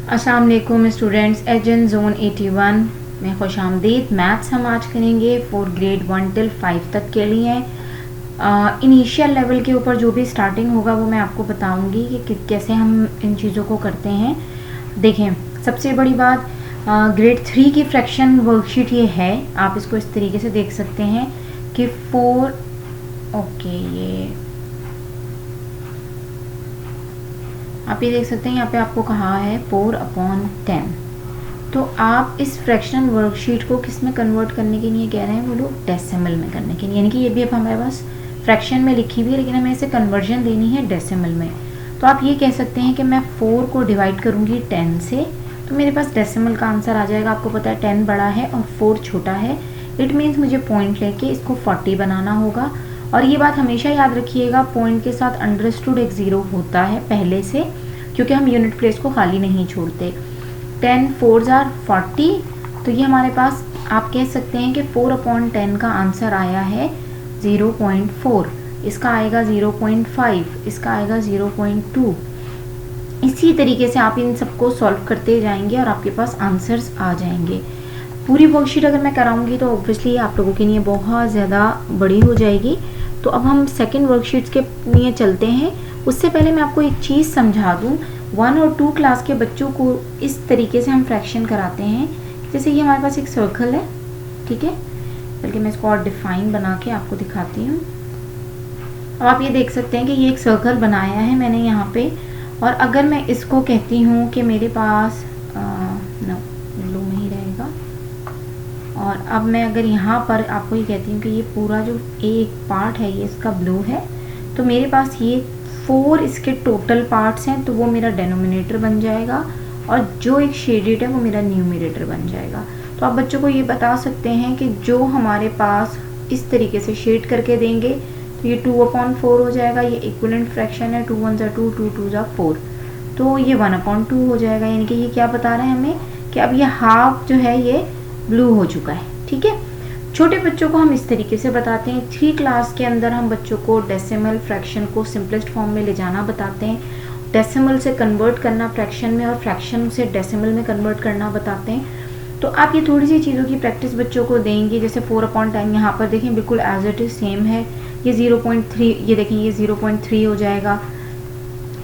अस्सलाम वालेकुम students, एजन zone 81 में खुश आमदीद। मैथ्स हम आज करेंगे फॉर ग्रेड 1 till 5 तक के लिए। इनिशियल लेवल के ऊपर जो भी स्टार्टिंग होगा वो मैं आपको बताऊंगी कि कैसे हम इन चीज़ों को करते हैं। देखें, सबसे बड़ी बात, ग्रेड 3 की फ्रैक्शन वर्कशीट ये है। आप इसको इस तरीके से देख सकते हैं कि 4 ये आप ये देख सकते हैं, यहाँ पे आपको कहा है 4/10। तो आप इस फ्रैक्शनल वर्कशीट को किस में कन्वर्ट करने के लिए कह रहे हैं, वो लोग डेसिमल में करने के लिए, यानी कि ये भी अब हमारे पास फ्रैक्शन में लिखी हुई है लेकिन हमें इसे कन्वर्जन देनी है डेसिमल में। तो आप ये कह सकते हैं कि मैं 4 को डिवाइड करूँगी 10 से, तो मेरे पास डेसिमल का आंसर आ जाएगा। आपको पता है 10 बड़ा है और 4 छोटा है। इट मीन्स मुझे पॉइंट लेके इसको 40 बनाना होगा। और ये बात हमेशा याद रखिएगा, पॉइंट के साथ अंडरस्टूड एक ज़ीरो होता है पहले से, क्योंकि हम यूनिट प्लेस को खाली नहीं छोड़ते। 10 4s are 40, तो ये हमारे पास आप कह सकते हैं कि 4/10 का आंसर आया है 0.4। इसका आएगा 0.5, इसका आएगा 0.2। इसी तरीके से आप इन सबको सॉल्व करते जाएंगे और आपके पास आंसर्स आ जाएंगे। पूरी वर्कशीट अगर मैं कराऊंगी तो ऑब्वियसली आप लोगों के लिए बहुत ज़्यादा बड़ी हो जाएगी। तो अब हम सेकेंड वर्कशीट्स के लिए चलते हैं। उससे पहले मैं आपको एक चीज़ समझा दूँ। 1 और 2 क्लास के बच्चों को इस तरीके से हम फ्रैक्शन कराते हैं, जैसे ये हमारे पास एक सर्कल है, ठीक है, बल्कि मैं इसको और डिफाइन बना के आपको दिखाती हूँ। अब आप ये देख सकते हैं कि ये एक सर्कल बनाया है मैंने यहाँ पे, और अगर मैं इसको कहती हूँ कि मेरे पास ब्लू में ही रहेगा, और अब मैं अगर यहाँ पर आपको ये कहती हूँ कि ये पूरा जो एक पार्ट है ये इसका ब्लू है, तो मेरे पास ये 4 इसके टोटल पार्ट्स हैं, तो वो मेरा डेनोमिनेटर बन जाएगा और जो एक शेडेड है वो मेरा न्यूमरेटर बन जाएगा। तो आप बच्चों को ये बता सकते हैं कि जो हमारे पास इस तरीके से शेड करके देंगे तो ये 2/4 हो जाएगा। ये इक्विवेलेंट फ्रैक्शन है, 2 1s are 2, 2 2s are 4, तो ये 1/2 हो जाएगा। यानी कि ये क्या बता रहे हैं हमें कि अब ये हाफ जो है ये ब्लू हो चुका है, ठीक है। छोटे बच्चों को हम इस तरीके से बताते हैं। 3 क्लास के अंदर हम बच्चों को डेसिमल फ्रैक्शन को सिंपलेस्ट फॉर्म में ले जाना बताते हैं, डेसिमल से कन्वर्ट करना फ्रैक्शन में और फ्रैक्शन से डेसिमल में कन्वर्ट करना बताते हैं। तो आप ये थोड़ी सी चीज़ों की प्रैक्टिस बच्चों को देंगे। जैसे 4/10 यहाँ पर देखें बिल्कुल एज इट इज़ सेम है। ये 0.3, ये देखें ये 0.3 हो जाएगा,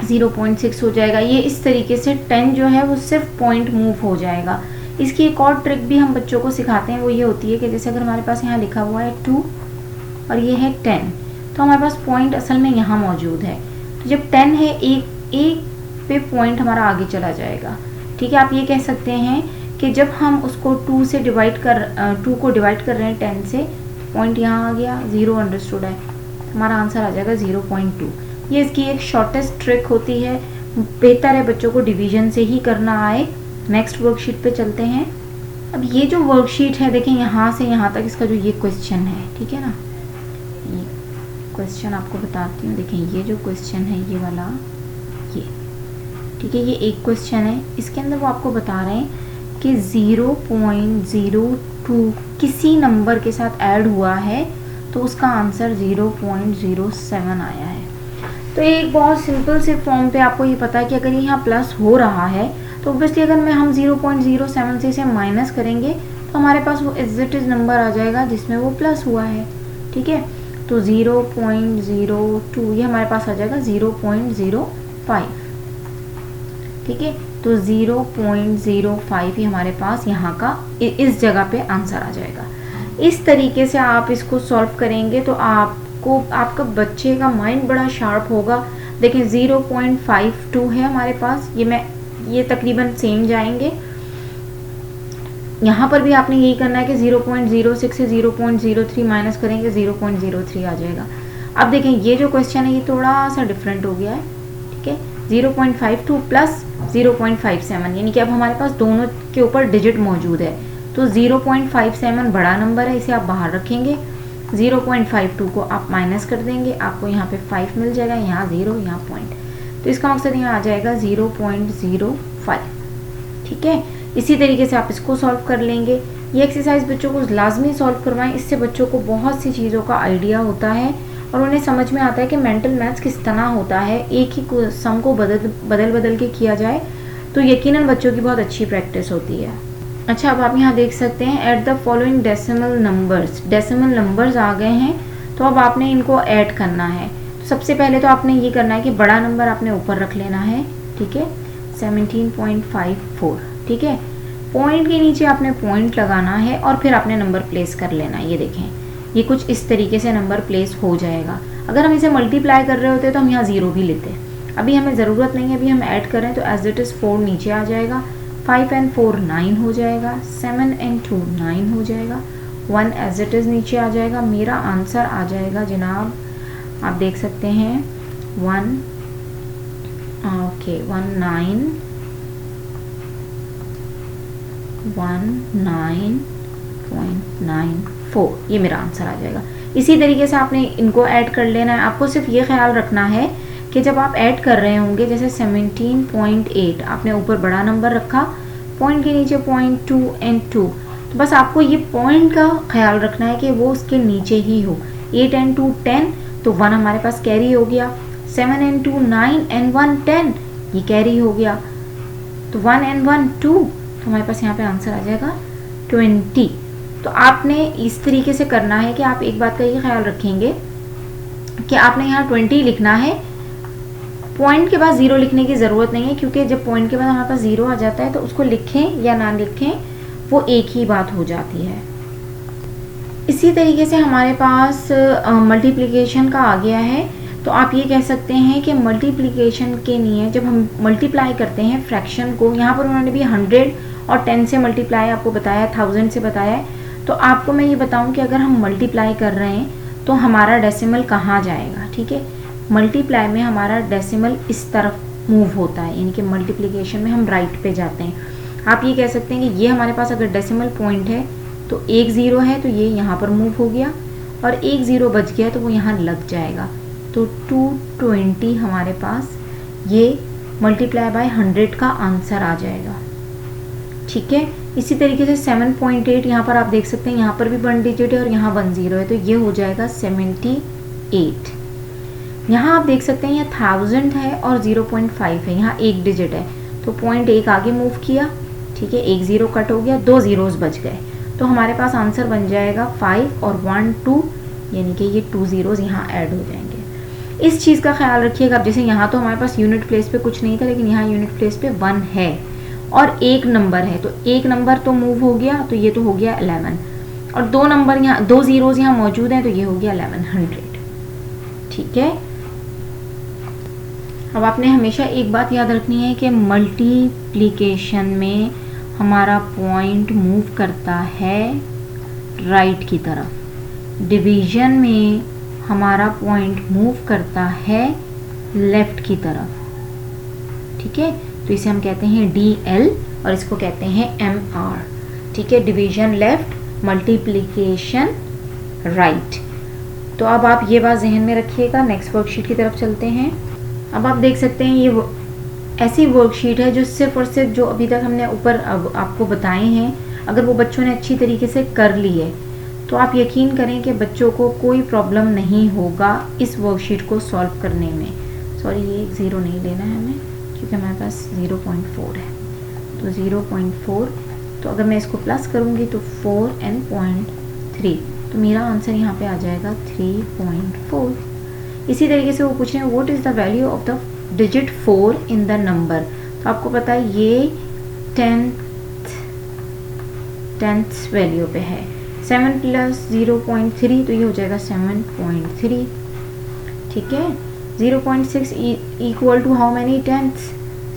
0.6 हो जाएगा। ये इस तरीके से 10 जो है वो सिर्फ पॉइंट मूव हो जाएगा। इसकी एक और ट्रिक भी हम बच्चों को सिखाते हैं, वो ये होती है कि जैसे अगर हमारे पास यहाँ लिखा हुआ है 2 और ये है 10, तो हमारे पास पॉइंट असल में यहाँ मौजूद है। तो जब 10 है, एक पे पॉइंट हमारा आगे चला जाएगा, ठीक है। आप ये कह सकते हैं कि जब हम उसको 2 को डिवाइड कर रहे हैं 10 से, पॉइंट यहाँ आ गया, 0 अंडरस्टूड है, हमारा आंसर आ जाएगा 0.2। ये इसकी एक शॉर्टेस्ट ट्रिक होती है। बेहतर है बच्चों को डिवीजन से ही करना आए। नेक्स्ट वर्कशीट पे चलते हैं। अब ये जो वर्कशीट है देखें, यहाँ से यहाँ तक इसका जो ये क्वेश्चन है, ठीक है ना, ये क्वेश्चन आपको बताती हूँ। देखें ये जो क्वेश्चन है ये वाला, ये ठीक है, ये एक क्वेश्चन है। इसके अंदर वो आपको बता रहे हैं कि 0.02 किसी नंबर के साथ ऐड हुआ है तो उसका आंसर 0.07 आया है। तो एक बहुत सिंपल से फॉर्म पे आपको ये पता है कि अगर यहाँ प्लस हो रहा है तो ऑब्वियसली अगर हम 0.07 से इसे माइनस करेंगे तो हमारे पास वो इज इट इज़ नंबर आ जाएगा जिसमें वो प्लस हुआ है, ठीक है। तो 0.02 ये हमारे पास आ जाएगा 0.05, ठीक है। तो 0.05 ही हमारे पास यहाँ का इस जगह पे आंसर आ जाएगा। इस तरीके से आप इसको सॉल्व करेंगे तो आपका बच्चे का माइंड बड़ा शार्प होगा। देखें 0.52 है हमारे पास, ये तकरीबन सेम जाएंगे। यहाँ पर भी आपने यही करना है कि 0.06 से 0.03 माइनस करेंगे, 0.03 आ जाएगा। अब देखें ये जो क्वेश्चन है ये थोड़ा सा डिफरेंट हो गया है, ठीक है। 0.52 प्लस 0.57, यानी कि अब हमारे पास दोनों के ऊपर डिजिट मौजूद है। तो 0.57 बड़ा नंबर है, इसे आप बाहर रखेंगे। 0.52 को आप माइनस कर देंगे, आपको यहाँ पे 5 मिल जाएगा, यहाँ 0, यहाँ पॉइंट, तो इसका मकसद यहाँ आ जाएगा 0.05, ठीक है। इसी तरीके से आप इसको सॉल्व कर लेंगे। ये एक्सरसाइज बच्चों को लाजमी सॉल्व करवाएं, इससे बच्चों को बहुत सी चीज़ों का आइडिया होता है और उन्हें समझ में आता है कि मेंटल मैथ्स किस तरह होता है। एक ही सम को बदल के किया जाए तो यकीनन बच्चों की बहुत अच्छी प्रैक्टिस होती है। अच्छा, अब आप यहाँ देख सकते हैं at the following decimal numbers, decimal numbers आ गए हैं, तो अब आपने इनको ऐड करना है। तो सबसे पहले तो आपने ये करना है कि बड़ा नंबर आपने ऊपर रख लेना है, ठीक है, 17.54, ठीक है। पॉइंट के नीचे आपने पॉइंट लगाना है और फिर आपने नंबर प्लेस कर लेना है। ये देखें, ये कुछ इस तरीके से नंबर प्लेस हो जाएगा। अगर हम इसे मल्टीप्लाई कर रहे होते तो हम यहाँ 0 भी लेते, अभी हमें ज़रूरत नहीं है, अभी हम ऐड करें तो एज इट इज़ 4 नीचे आ जाएगा, 5 and 4 9 हो जाएगा, 7 and 2 9 हो जाएगा, 1 एज इट इज़ नीचे आ जाएगा। मेरा आंसर आ जाएगा जनाब, आप देख सकते हैं 19.94, ये मेरा आंसर आ जाएगा। इसी तरीके से आपने इनको ऐड कर लेना है। आपको सिर्फ ये ख्याल रखना है कि जब आप ऐड कर रहे होंगे, जैसे 17.8 आपने ऊपर बड़ा नंबर रखा, पॉइंट के नीचे 0.2 and 2, तो बस आपको ये पॉइंट का ख्याल रखना है कि वो उसके नीचे ही हो। 8 and 2 10, तो 1 हमारे पास कैरी हो गया, 7 and 2 9 and 1 10, ये कैरी हो गया, तो 1 and 1 2, तो हमारे पास यहाँ पे आंसर आ जाएगा 20। तो आपने इस तरीके से करना है कि आप एक बात का ये ख्याल रखेंगे कि आपने यहाँ 20 लिखना है, पॉइंट के बाद 0 लिखने की ज़रूरत नहीं है, क्योंकि जब पॉइंट के बाद हमारे पास 0 आ जाता है तो उसको लिखें या ना लिखें वो एक ही बात हो जाती है। इसी तरीके से हमारे पास मल्टीप्लिकेशन का आ गया है। तो आप ये कह सकते हैं कि मल्टीप्लिकेशन के लिए जब हम मल्टीप्लाई करते हैं फ्रैक्शन को, यहाँ पर उन्होंने भी 100 और 10 से मल्टीप्लाई आपको बताया, 1000 से बताया है। तो आपको मैं ये बताऊँ कि अगर हम मल्टीप्लाई कर रहे हैं तो हमारा डेसिमल कहाँ जाएगा, ठीक है। मल्टीप्लाई में हमारा डेसिमल इस तरफ मूव होता है, यानी कि मल्टीप्लिकेशन में हम राइट पे जाते हैं। आप ये कह सकते हैं कि ये हमारे पास अगर डेसिमल पॉइंट है तो 1 0 है तो ये यहाँ पर मूव हो गया, और 1 0 बच गया तो वो यहाँ लग जाएगा, तो 220 हमारे पास ये मल्टीप्लाई बाय 100 का आंसर आ जाएगा, ठीक है। इसी तरीके से 7.8 यहाँ पर आप देख सकते हैं, यहाँ पर भी 1 डिजिट है और यहाँ 1 0 है, तो ये हो जाएगा 78। यहाँ आप देख सकते हैं ये 1000 है और 0.5 है, यहाँ 1 डिजिट है, तो 0.1 आगे मूव किया, ठीक है, 1 0 कट हो गया, 2 zeros बच गए, तो हमारे पास आंसर बन जाएगा 5 और 1 2, यानी कि ये 2 zeros यहाँ ऐड हो जाएंगे। इस चीज़ का ख्याल रखिएगा। अब जैसे यहाँ तो हमारे पास यूनिट प्लेस पे कुछ नहीं था, लेकिन यहाँ यूनिट प्लेस पे 1 है और 1 नंबर है, तो 1 नंबर तो मूव हो गया, तो ये तो हो गया 11, और 2 नंबर यहाँ 2 zeros यहाँ मौजूद हैं, तो ये हो गया 1100, ठीक है। अब आपने हमेशा एक बात याद रखनी है कि मल्टीप्लिकेशन में हमारा पॉइंट मूव करता है राइट की तरफ, डिवीज़न में हमारा पॉइंट मूव करता है लेफ़्ट की तरफ, ठीक है। तो इसे हम कहते हैं DL और इसको कहते हैं MR, ठीक है, डिवीज़न लेफ़्ट, मल्टीप्लिकेशन राइट। तो अब आप ये बात जहन में रखिएगा। नेक्स्ट वर्कशीट की तरफ चलते हैं। अब आप देख सकते हैं ये ऐसी वर्कशीट है जो सिर्फ और सिर्फ जो अभी तक हमने ऊपर अब आपको बताए हैं, अगर वो बच्चों ने अच्छी तरीके से कर ली है तो आप यकीन करें कि बच्चों को कोई प्रॉब्लम नहीं होगा इस वर्कशीट को सॉल्व करने में। सॉरी, ये 0 नहीं लेना है हमें, क्योंकि हमारे पास 0.4 है, तो 0.4, तो अगर मैं इसको प्लस करूँगी तो 4 and 0.3, तो मेरा आंसर यहाँ पे आ जाएगा 3.4। इसी तरीके से वो पूछ रहे हैं what is the value of the digit 4 in the number. तो आपको पता है ये 10th वैल्यू पे है, 7 + 0.3, तो ये हो जाएगा 7.3, ठीक है। 0.6 इक्वल टू हाउ मैनी टेंथ्स,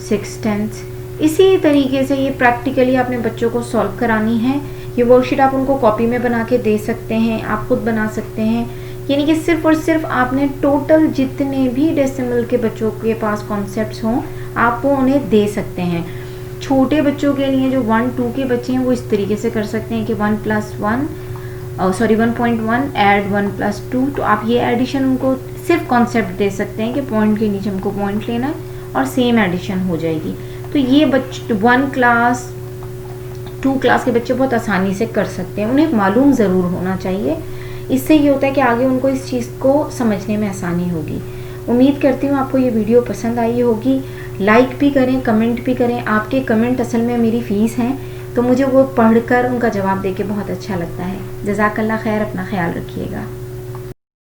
6 टेंथ्स। इसी तरीके से ये प्रैक्टिकली आपने बच्चों को सॉल्व करानी है। ये वर्कशीट आप उनको कॉपी में बना के दे सकते हैं, आप खुद बना सकते हैं, यानी कि सिर्फ और सिर्फ आपने टोटल जितने भी डेसिमल के बच्चों के पास कॉन्सेप्ट्स हों आप वो उन्हें दे सकते हैं। छोटे बच्चों के लिए जो 1-2 के बच्चे हैं वो इस तरीके से कर सकते हैं कि 1+1 1.1 ऐड 1 + 2, तो आप ये एडिशन उनको सिर्फ कॉन्सेप्ट दे सकते हैं कि पॉइंट के नीचे हमको पॉइंट लेना है और सेम एडिशन हो जाएगी। तो ये 1 क्लास 2 क्लास के बच्चे बहुत आसानी से कर सकते हैं, उन्हें मालूम ज़रूर होना चाहिए। इससे ये होता है कि आगे उनको इस चीज़ को समझने में आसानी होगी। उम्मीद करती हूँ आपको ये वीडियो पसंद आई होगी। लाइक भी करें, कमेंट भी करें। आपके कमेंट असल में मेरी फ़ीस हैं, तो मुझे वो पढ़कर उनका जवाब देके बहुत अच्छा लगता है। जज़ाकल्लाह खैर, अपना ख्याल रखिएगा।